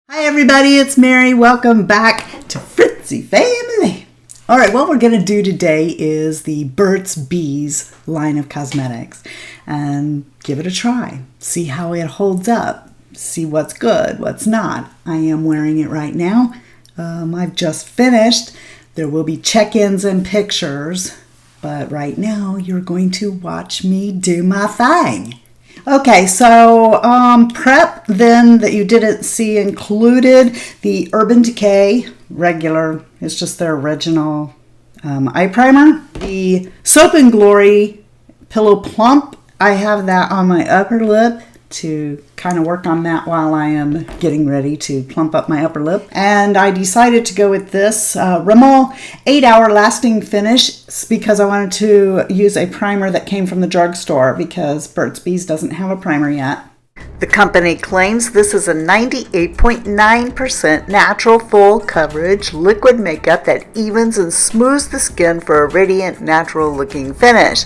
Hi everybody, it's Mary. Welcome back to Fritzy Family. All right, what we're going to do today is the Burt's Bees line of cosmetics and give it a try. See how it holds up. See what's good, what's not. I am wearing it right now. I've just finished. There will be check-ins and pictures, but right now you're going to watch me do my thing. Okay, so prep then that you didn't see included the Urban Decay regular. It's just their original eye primer. The Soap and Glory Pillow Plump. I have that on my upper lip to kind of work on that while I am getting ready to plump up my upper lip. And I decided to go with this Rimmel 8-hour lasting finish because I wanted to use a primer that came from the drugstore because Burt's Bees doesn't have a primer yet. The company claims this is a 98.9% natural full coverage liquid makeup that evens and smooths the skin for a radiant, natural looking finish.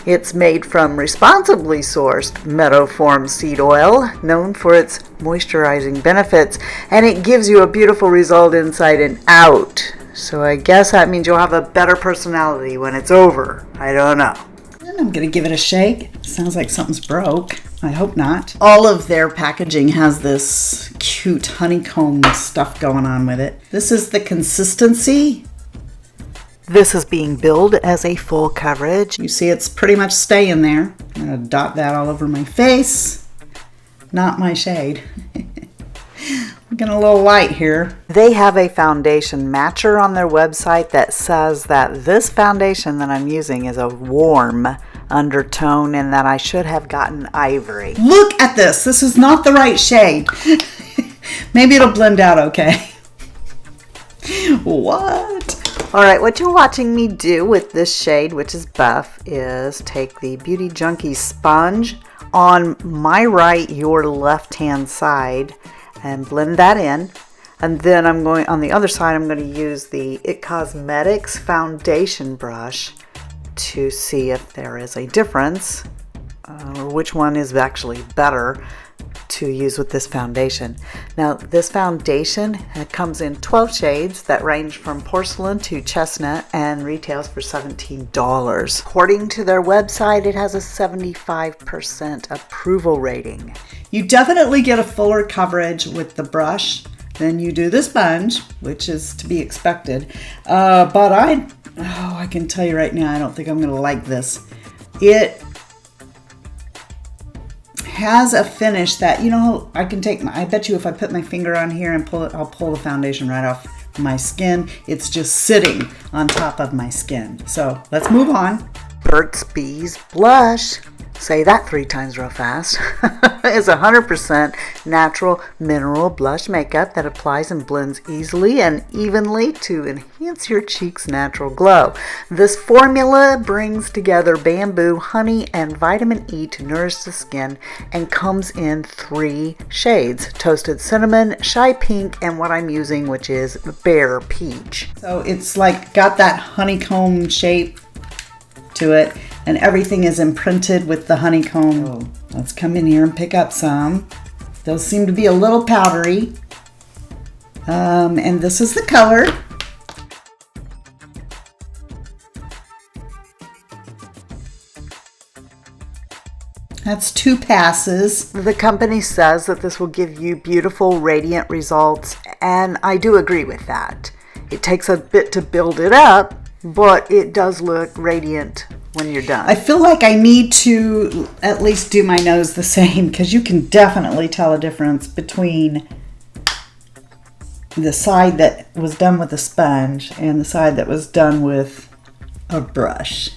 It's made from responsibly sourced meadowform seed oil, known for its moisturizing benefits, and it gives you a beautiful result inside and out. So I guess that means you'll have a better personality when it's over. I don't know. And I'm going to give it a shake. Sounds like something's broke. I hope not. All of their packaging has this cute honeycomb stuff going on with it. This is the consistency. This is being billed as a full coverage. You see it's pretty much staying there. I'm going to dot that all over my face. Not my shade. I'm getting a little light here. They have a foundation matcher on their website that says that this foundation that I'm using is a warm undertone and that I should have gotten ivory. Look at this. This is not the right shade. Maybe it'll blend out okay. What? All right, what you're watching me do with this shade, which is buff, is take the Beauty Junkie sponge on my right, your left-hand side, and blend that in. And then I'm going, on the other side, I'm going to use the It Cosmetics foundation brush to see if there is a difference, or which one is actually better to use with this foundation. Now this foundation comes in 12 shades that range from porcelain to chestnut and retails for $17. According to their website, it has a 75% approval rating. You definitely get a fuller coverage with the brush than you do the sponge, which is to be expected. But I can tell you right now, I don't think I'm gonna like this. It has a finish that, you know, I can take I bet you if I put my finger on here and pull it, I'll pull the foundation right off my skin. It's just sitting on top of my skin. So let's move on. Burt's Bees blush, say that 3 times real fast, is 100% natural mineral blush makeup that applies and blends easily and evenly to enhance your cheek's natural glow. This formula brings together bamboo, honey, and vitamin E to nourish the skin and comes in 3 shades: Toasted Cinnamon, Shy Pink, and what I'm using, which is Bare Peach. So it's like got that honeycomb shape to it, and everything is imprinted with the honeycomb. Oh, let's come in here and pick up some. Those seem to be a little powdery. And this is the color. That's 2 passes. The company says that this will give you beautiful, radiant results, and I do agree with that. It takes a bit to build it up, but it does look radiant when you're done. I feel like I need to at least do my nose the same because you can definitely tell a difference between the side that was done with a sponge and the side that was done with a brush.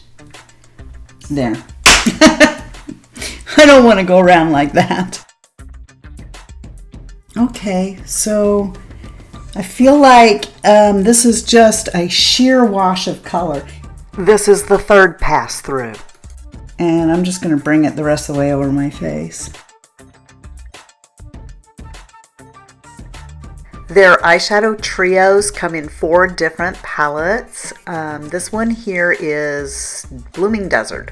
There. I don't want to go around like that. Okay, so I feel like this is just a sheer wash of color. This is the 3rd pass through. And I'm just going to bring it the rest of the way over my face. Their eyeshadow trios come in 4 different palettes. This one here is Blooming Desert.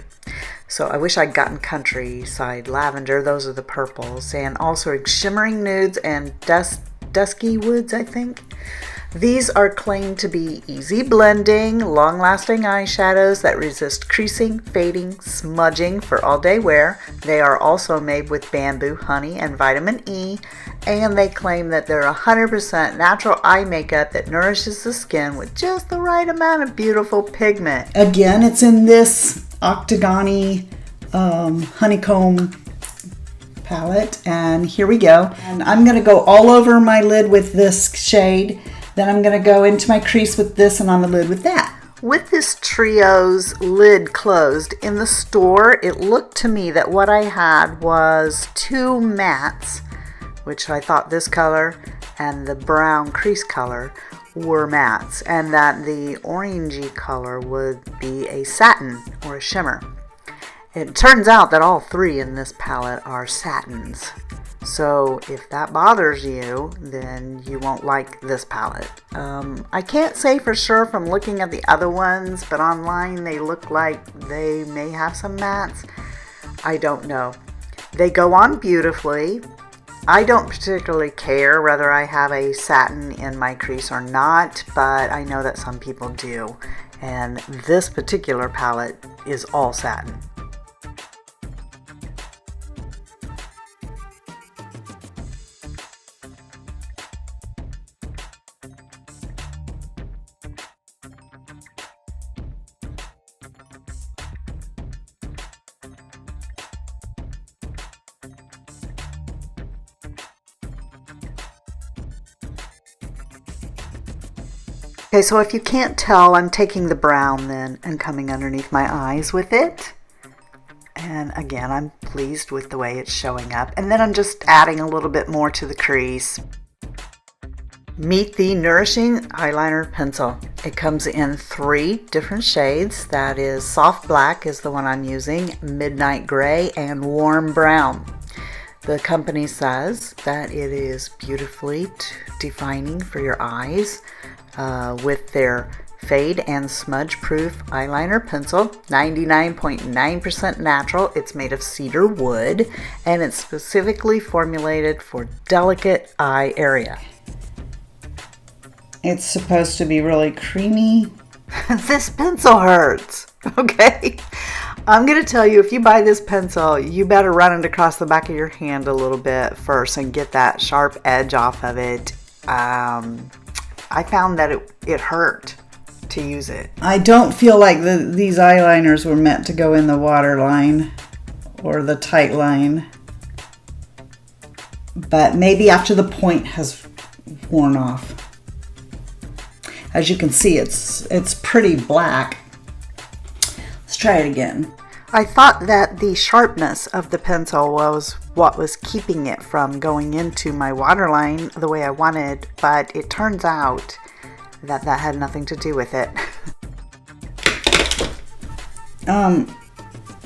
So I wish I'd gotten Countryside Lavender. Those are the purples. And also Shimmering Nudes and dusky woods, I think. These are claimed to be easy blending, long-lasting eyeshadows that resist creasing, fading, smudging for all-day wear. They are also made with bamboo, honey, and vitamin E, and they claim that they're 100% natural eye makeup that nourishes the skin with just the right amount of beautiful pigment. Again, it's in this octagon-y honeycomb palette, and here we go. And I'm going to go all over my lid with this shade. Then I'm going to go into my crease with this and on the lid with that. With this trio's lid closed in the store, it looked to me that what I had was two mattes, which I thought this color and the brown crease color were mattes, and that the orangey color would be a satin or a shimmer. It turns out that all three in this palette are satins. So if that bothers you, then you won't like this palette. I can't say for sure from looking at the other ones, but online they look like they may have some mattes. I don't know. They go on beautifully. I don't particularly care whether I have a satin in my crease or not, but I know that some people do. And this particular palette is all satin. Okay, so if you can't tell, I'm taking the brown then and coming underneath my eyes with it. And again, I'm pleased with the way it's showing up. And then I'm just adding a little bit more to the crease. Meet the Nourishing Eyeliner Pencil. It comes in 3 different shades. That is Soft Black is the one I'm using, Midnight Gray, and Warm Brown. The company says that it is beautifully defining for your eyes. With their fade and smudge proof eyeliner pencil, 99.9% natural. It's made of cedar wood and it's specifically formulated for delicate eye area. It's supposed to be really creamy. This pencil hurts. Okay, I'm gonna tell you, if you buy this pencil, you better run it across the back of your hand a little bit first and get that sharp edge off of it. I found that it hurt to use it. I don't feel like these eyeliners were meant to go in the waterline or the tight line. But maybe after the point has worn off. As you can see, it's pretty black. Let's try it again. I thought that the sharpness of the pencil was what was keeping it from going into my waterline the way I wanted, but it turns out that that had nothing to do with it.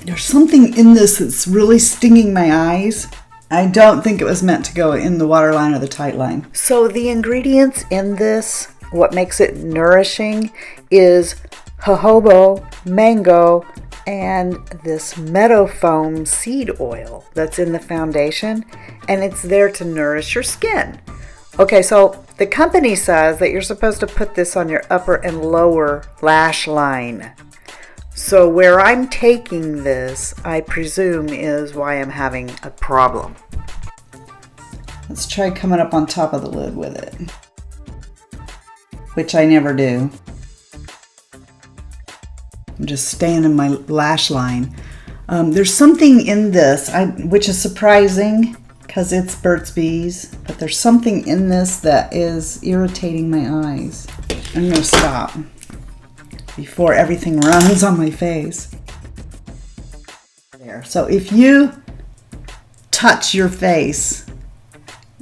There's something in this that's really stinging my eyes. I don't think it was meant to go in the waterline or the tight line. So the ingredients in this, what makes it nourishing, is jojoba, mango, and this meadow foam seed oil that's in the foundation, and it's there to nourish your skin. Okay, so the company says that you're supposed to put this on your upper and lower lash line. So where I'm taking this, I presume, is why I'm having a problem. Let's try coming up on top of the lid with it, which I never do. I'm just staying in my lash line. There's something in this, which is surprising because it's Burt's Bees, but there's something in this that is irritating my eyes. I'm gonna stop before everything runs on my face. There. So if you touch your face,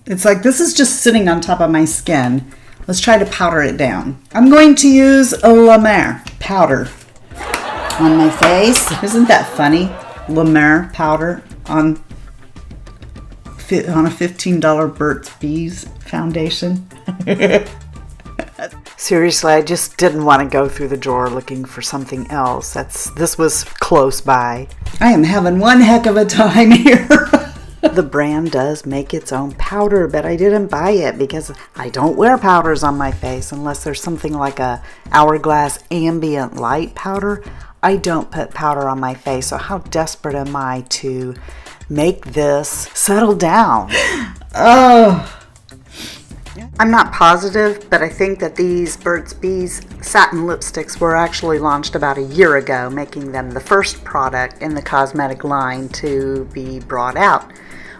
it's like this is just sitting on top of my skin. Let's try to powder it down. I'm going to use a La Mer powder on my face. Isn't that funny? La Mer powder on a $15 Burt's Bees foundation. Seriously, I just didn't want to go through the drawer looking for something else. This was close by. I am having one heck of a time here. The brand does make its own powder, but I didn't buy it because I don't wear powders on my face unless there's something like a Hourglass Ambient Light powder. I don't put powder on my face, so how desperate am I to make this settle down? Oh. I'm not positive, but I think that these Burt's Bees satin lipsticks were actually launched about a year ago, making them the first product in the cosmetic line to be brought out.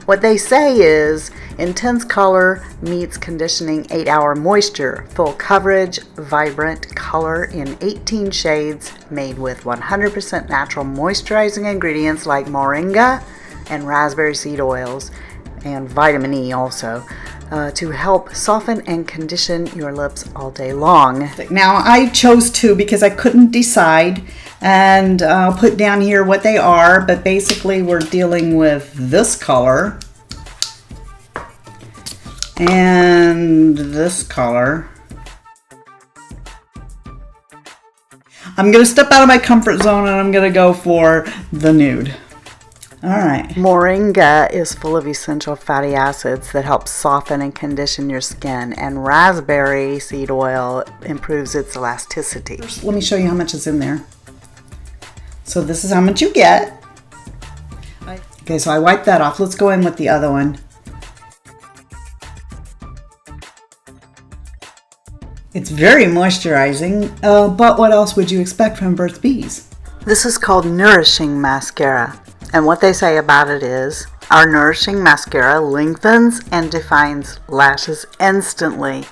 What they say is, intense color meets conditioning 8-hour moisture, full coverage, vibrant color in 18 shades, made with 100% natural moisturizing ingredients like moringa and raspberry seed oils, and vitamin E also, to help soften and condition your lips all day long. Now I chose two because I couldn't decide, and I'll put down here what they are, but basically we're dealing with this color and this color. I'm going to step out of my comfort zone and I'm going to go for the nude. All right. Moringa is full of essential fatty acids that help soften and condition your skin, and raspberry seed oil improves its elasticity. First, let me show you how much is in there. So this is how much you get. Okay, so I wiped that off. Let's go in with the other one. It's very moisturizing, but what else would you expect from Burt's Bees? This is called Nourishing Mascara. And what they say about it is, our Nourishing Mascara lengthens and defines lashes instantly.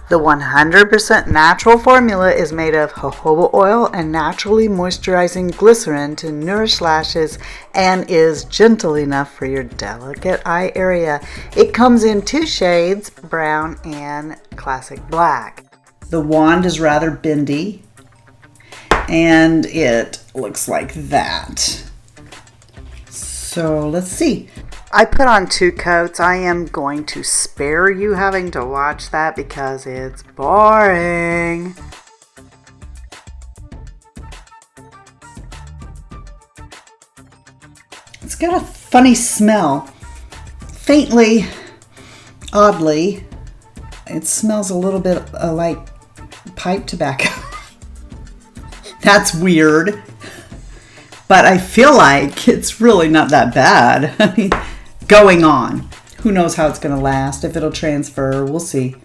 The 100% natural formula is made of jojoba oil and naturally moisturizing glycerin to nourish lashes, and is gentle enough for your delicate eye area. It comes in 2 shades, brown and classic black. The wand is rather bendy, and it looks like that. So let's see. I put on 2 coats. I am going to spare you having to watch that because it's boring. It's got a funny smell. Faintly, oddly, it smells a little bit like pipe tobacco. That's weird. But I feel like it's really not that bad. I mean, going on. Who knows how it's going to last, if it'll transfer, we'll see.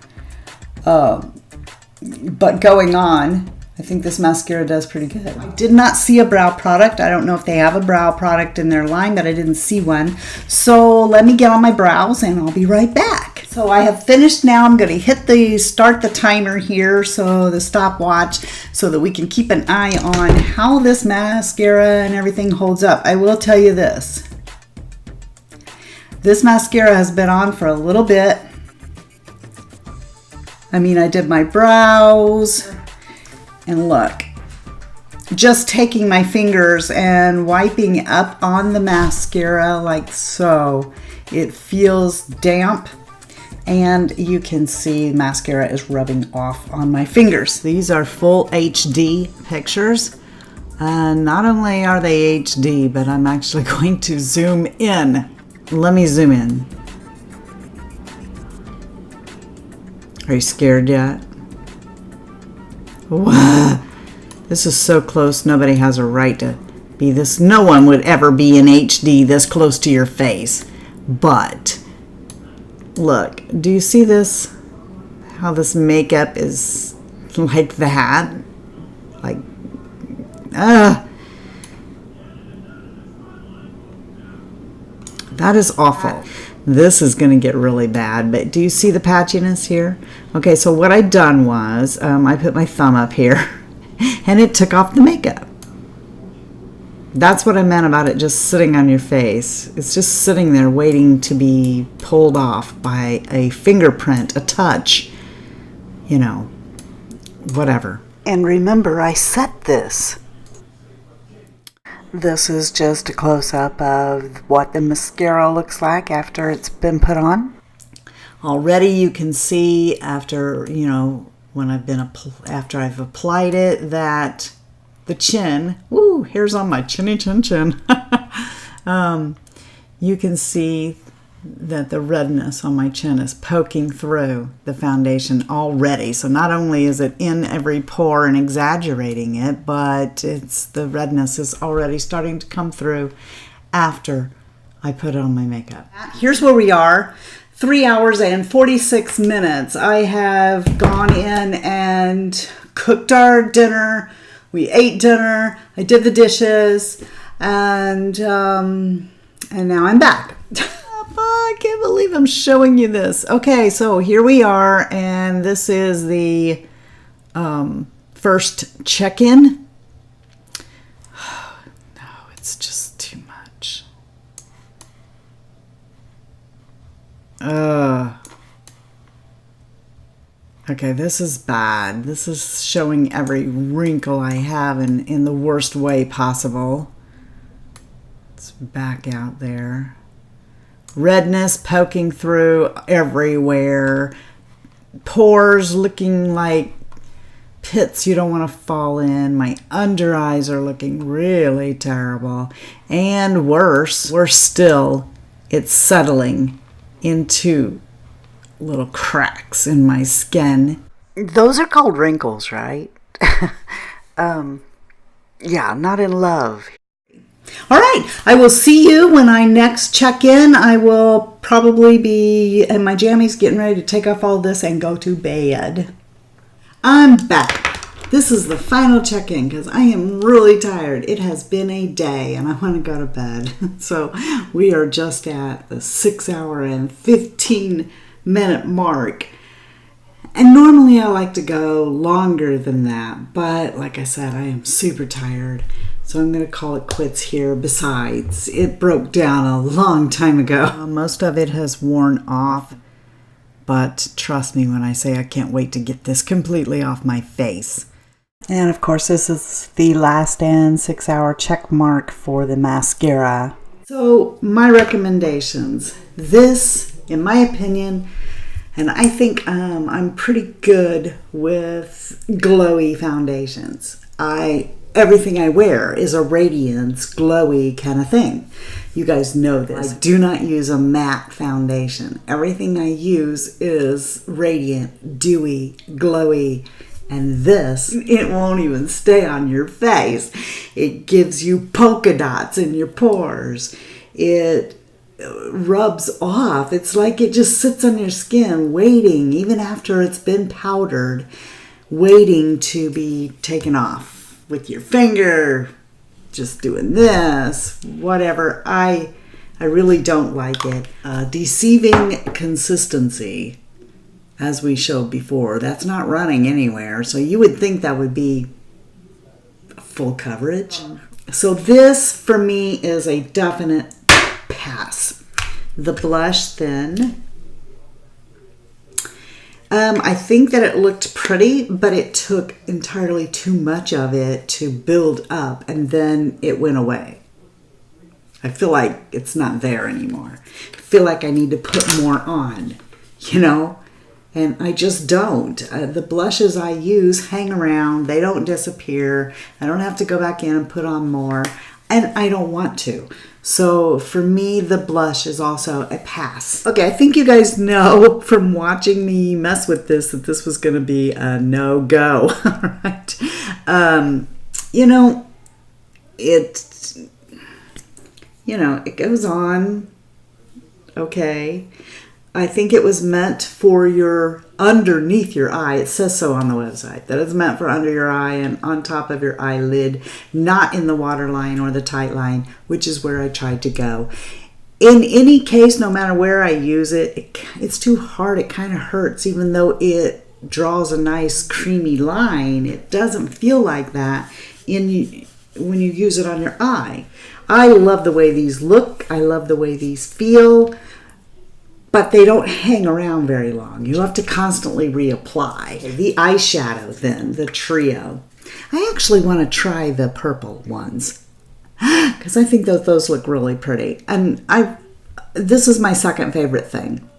But going on, I think this mascara does pretty good. I did not see a brow product. I don't know if they have a brow product in their line, but I didn't see one. So let me get on my brows and I'll be right back. So I have finished now. I'm going to start the timer here, so the stopwatch, so that we can keep an eye on how this mascara and everything holds up. I will tell you this. This mascara has been on for a little bit. I mean, I did my brows, and look, just taking my fingers and wiping up on the mascara like so, it feels damp. And you can see mascara is rubbing off on my fingers. These are full HD pictures. Not only are they HD, but I'm actually going to zoom in. Let me zoom in. Are you scared yet? Wow. This is so close. Nobody has a right to be this. No one would ever be in HD this close to your face. But look, do you see this? How this makeup is like that? Like, that is awful. This is going to get really bad, but do you see the patchiness here? Okay, so what I done was, I put my thumb up here, and it took off the makeup. That's what I meant about it just sitting on your face. It's just sitting there waiting to be pulled off by a fingerprint, a touch, you know, whatever. And remember, I set this. This is just a close-up of what the mascara looks like after it's been put on. Already you can see after, you know, when after I've applied it, that the chin, hairs on my chinny chin. You can see that the redness on my chin is poking through the foundation already. So not only is it in every pore and exaggerating it, but the redness is already starting to come through after I put on my makeup. Here's where we are. 3 hours and 46 minutes. I have gone in and cooked our dinner. We ate dinner. I did the dishes, and now I'm back. I can't believe I'm showing you this. Okay, so here we are, and this is the first check-in. No, it's just too much. Okay, this is bad. This is showing every wrinkle I have in the worst way possible. Let's back out there. Redness poking through everywhere. Pores looking like pits you don't want to fall in. My under eyes are looking really terrible. And worse still, it's settling into little cracks in my skin. Those are called wrinkles, right? Yeah, not in love. All right, I will see you when I next check in. I will probably be in my jammies getting ready to take off all this and go to bed. I'm back. This is the final check-in because I am really tired. It has been a day and I want to go to bed. So we are just at the 6 hour and 15 minute mark. And normally I like to go longer than that, but like I said, I am super tired. So I'm going to call it quits here. Besides, it broke down a long time ago. Most of it has worn off, but trust me when I say I can't wait to get this completely off my face. And of course, this is the last and 6 hour check mark for the mascara. So my recommendations. This, in my opinion, and I think I'm pretty good with glowy foundations. Everything I wear is a radiance, glowy kind of thing. You guys know this. I do not use a matte foundation. Everything I use is radiant, dewy, glowy. And this, it won't even stay on your face. It gives you polka dots in your pores. It rubs off. It's like it just sits on your skin waiting, even after it's been powdered, waiting to be taken off. With your finger, just doing this, whatever. I really don't like it. Deceiving consistency, as we showed before. That's not running anywhere. So you would think that would be full coverage. So this, for me, is a definite pass. The blush then. I think that it looked pretty, but it took entirely too much of it to build up, and then it went away. I feel like it's not there anymore. I feel like I need to put more on, and I just don't. The blushes I use hang around. They don't disappear. I don't have to go back in and put on more, and I don't want to. So for me, the blush is also a pass. Okay, I think you guys know from watching me mess with this that this was going to be a no-go. All right. It goes on. Okay. I think it was meant for underneath your eye. It says so on the website, that it's meant for under your eye and on top of your eyelid, not in the waterline or the tight line, which is where I tried to go. In any case, no matter where I use it, it's too hard. It kind of hurts, even though it draws a nice creamy line. It doesn't feel like that when you use it on your eye. I love the way these look. I love the way these feel. But they don't hang around very long. You have to constantly reapply. The eyeshadow then, the trio. I actually want to try the purple ones because I think that those look really pretty. And this is my second favorite thing.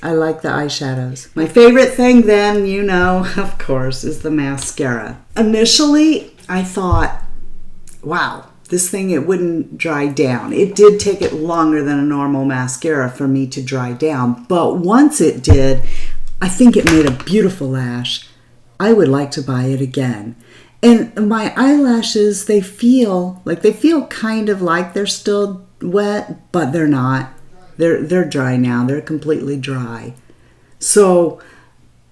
I like the eyeshadows. My favorite thing then, of course, is the mascara. Initially, I thought, wow, this thing, it wouldn't dry down. It did take it longer than a normal mascara for me to dry down, but once it did, I think it made a beautiful lash. I would like to buy it again. And my eyelashes, they feel kind of like they're still wet, but they're not. They're dry now. They're completely dry. So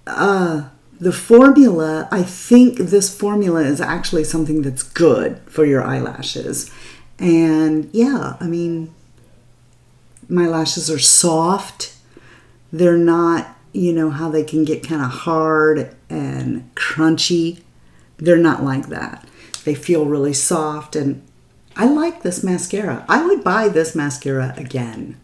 the formula, I think this formula is actually something that's good for your eyelashes. And yeah, I mean, my lashes are soft. They're not, you know, how they can get kind of hard and crunchy. They're not like that. They feel really soft, and I like this mascara. I would buy this mascara again.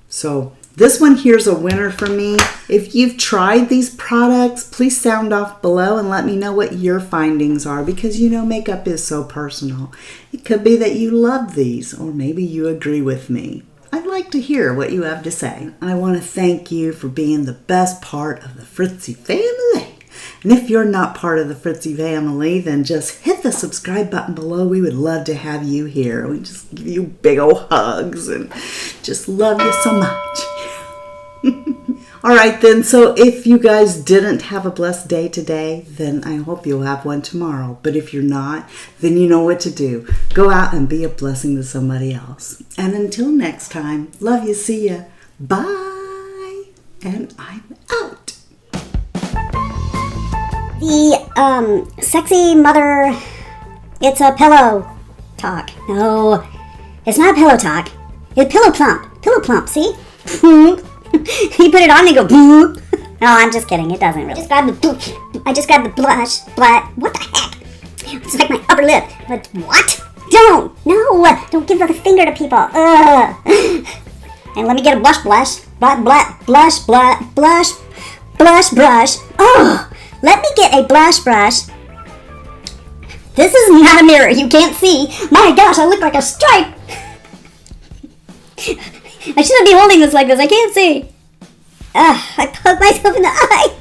So this one here's a winner for me. If you've tried these products, please sound off below and let me know what your findings are, because you know makeup is so personal. It could be that you love these, or maybe you agree with me. I'd like to hear what you have to say. I want to thank you for being the best part of the Fritzy family. And if you're not part of the Fritzy family, then just hit the subscribe button below. We would love to have you here. We just give you big old hugs and just love you so much. All right then, so if you guys didn't have a blessed day today, then I hope you'll have one tomorrow. But if you're not, then you know what to do. Go out and be a blessing to somebody else. And until next time, love you, see ya, bye, and I'm out. The sexy mother, it's a pillow talk. No, it's not a pillow talk. It's pillow plump. Pillow plump, see? You put it on and go boop. No, I'm just kidding. It doesn't really. I just grabbed the blush, but what the heck? It's like my upper lip. But what? Don't give the finger to people. And let me get a blush brush. Oh, let me get a blush brush. This is not a mirror. You can't see. My gosh, I look like a stripe. I shouldn't be holding this like this. I can't see. I poked myself in the eye.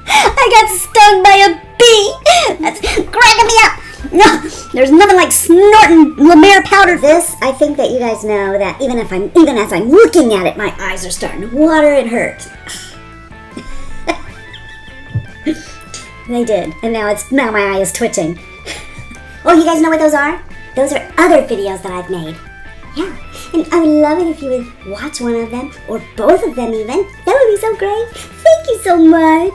I got stung by a bee. That's cracking me up. No, there's nothing like snorting La Mer powder. This, I think that you guys know that even as I'm looking at it, my eyes are starting to water. It hurts. They did, and now my eye is twitching. Oh, you guys know what those are? Those are other videos that I've made. Yeah, and I would love it if you would watch one of them, or both of them even. That would be so great. Thank you so much.